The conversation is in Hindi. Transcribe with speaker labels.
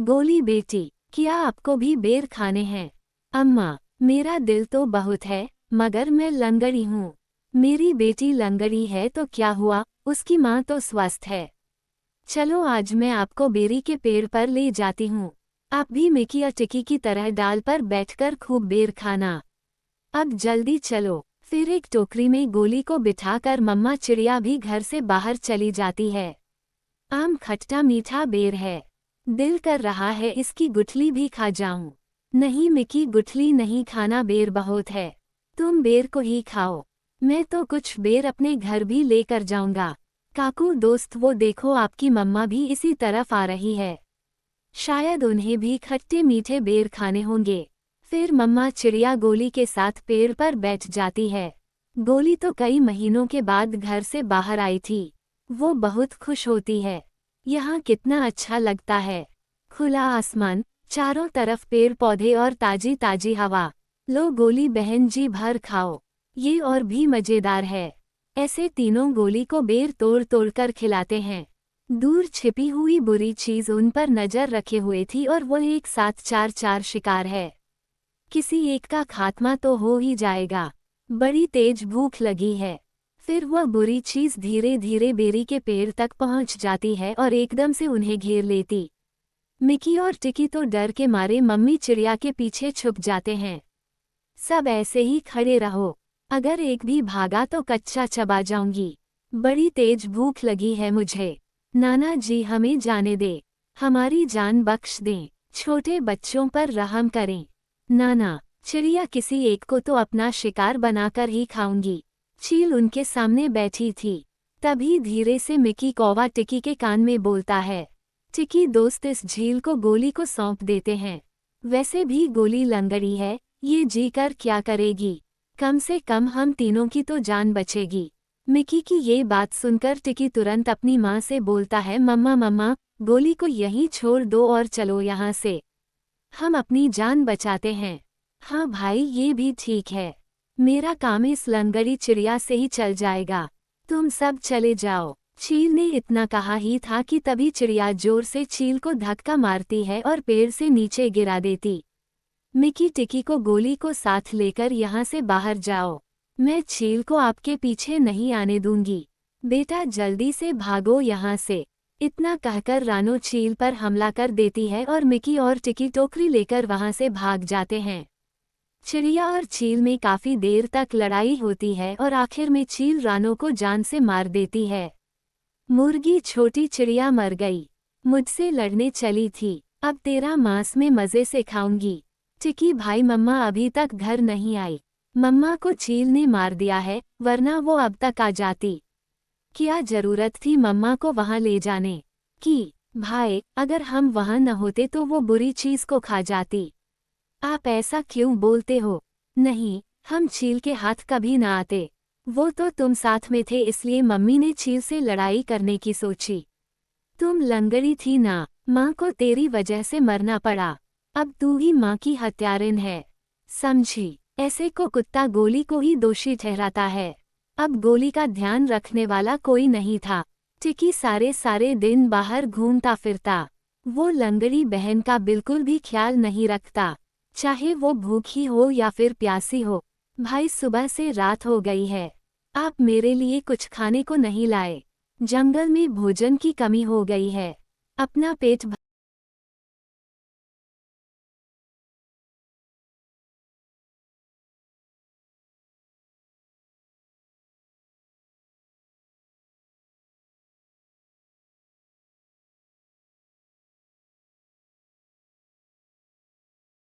Speaker 1: गोली बेटी, क्या आपको भी बेर खाने हैं? अम्मा, मेरा दिल तो बहुत है, मगर मैं लंगड़ी हूँ। मेरी बेटी लंगड़ी है तो क्या हुआ, उसकी माँ तो स्वस्थ है। चलो आज मैं आपको बेरी के पेड़ पर ले जाती हूँ। आप भी मिकी और टिकी की तरह डाल पर बैठकर खूब बेर खाना। अब जल्दी चलो। फिर एक टोकरी में गोली को बिठाकर मम्मा चिड़िया भी घर से बाहर चली जाती है। आम खट्टा मीठा बेर है। दिल कर रहा है इसकी गुठली भी खा जाऊं। नहीं मिकी, गुठली नहीं खाना, बेर बहुत है। तुम बेर को ही खाओ। मैं तो कुछ बेर अपने घर भी लेकर जाऊंगा। काकू दोस्त, वो देखो आपकी मम्मा भी इसी तरफ आ रही है। शायद उन्हें भी खट्टे मीठे बेर खाने होंगे। फिर मम्मा चिड़िया गोली के साथ पेड़ पर बैठ जाती है। गोली तो कई महीनों के बाद घर से बाहर आई थी। वो बहुत खुश होती है। यहाँ कितना अच्छा लगता है। खुला आसमान, चारों तरफ पेड़ पौधे और ताजी ताजी हवा। लो गोली बहन जी, भर खाओ, ये और भी मजेदार है। ऐसे तीनों गोली को बेर तोड़ तोड़ कर खिलाते हैं। दूर छिपी हुई बुरी चीज उन पर नजर रखे हुए थी और वो एक साथ चार चार शिकार है। किसी एक का खात्मा तो हो ही जाएगा। बड़ी तेज भूख लगी है। फिर वह बुरी चीज धीरे धीरे बेरी के पेड़ तक पहुंच जाती है और एकदम से उन्हें घेर लेती। मिकी और टिकी तो डर के मारे मम्मी चिड़िया के पीछे छुप जाते हैं। सब ऐसे ही खड़े रहो, अगर एक भी भागा तो कच्चा चबा जाऊंगी। बड़ी तेज भूख लगी है मुझे। नाना जी हमें जाने दे, हमारी जान बख्श दें, छोटे बच्चों पर रहम करें। नाना, चिड़िया किसी एक को तो अपना शिकार बनाकर ही खाऊंगी। चील उनके सामने बैठी थी। तभी धीरे से मिकी कौवा टिकी के कान में बोलता है। टिकी दोस्त इस झील को गोली को सौंप देते हैं। वैसे भी गोली लंगड़ी है, ये जी कर क्या करेगी। कम से कम हम तीनों की तो जान बचेगी। मिकी की ये बात सुनकर टिकी तुरंत अपनी माँ से बोलता है, मम्मा मम्मा, गोली को यहीं छोड़ दो और चलो यहाँ से। हम अपनी जान बचाते हैं। हाँ भाई, ये भी ठीक है। मेरा काम इस लंगड़ी चिड़िया से ही चल जाएगा। तुम सब चले जाओ। चील ने इतना कहा ही था कि तभी चिड़िया जोर से चील को धक्का मारती है और पेड़ से नीचे गिरा देती। मिकी टिकी को गोली को साथ लेकर यहाँ से बाहर जाओ। मैं चील को आपके पीछे नहीं आने दूंगी। बेटा जल्दी से भागो यहाँ से। इतना कहकर रानो चील पर हमला कर देती है और मिकी और टिकी टोकरी लेकर वहां से भाग जाते हैं। चिड़िया और चील में काफी देर तक लड़ाई होती है और आखिर में चील रानो को जान से मार देती है। मुर्गी, छोटी चिड़िया मर गई। मुझसे लड़ने चली थी, अब तेरा मांस में मजे से खाऊंगी। टिकी भाई, मम्मा अभी तक घर नहीं आई। मम्मा को चील ने मार दिया है, वरना वो अब तक आ जाती। क्या जरूरत थी मम्मा को वहां ले जाने की? भाई, अगर हम वहां न होते तो वो बुरी चीज को खा जाती। आप ऐसा क्यों बोलते हो? नहीं, हम चील के हाथ कभी ना आते। वो तो तुम साथ में थे, इसलिए मम्मी ने चील से लड़ाई करने की सोची। तुम लंगड़ी थी ना, माँ को तेरी वजह से मरना पड़ा। अब तू ही माँ की हत्यारिन है, समझी? ऐसे को कुत्ता गोली को ही दोषी ठहराता है। अब गोली का ध्यान रखने वाला कोई नहीं था। टिकी सारे दिन बाहर घूमता फिरता। वो लंगड़ी बहन का बिल्कुल भी ख्याल नहीं रखता, चाहे वो भूखी हो या फिर प्यासी हो। भाई, सुबह से रात हो गई है, आप मेरे लिए कुछ खाने को नहीं लाए। जंगल में भोजन की कमी हो गई है। अपना पेट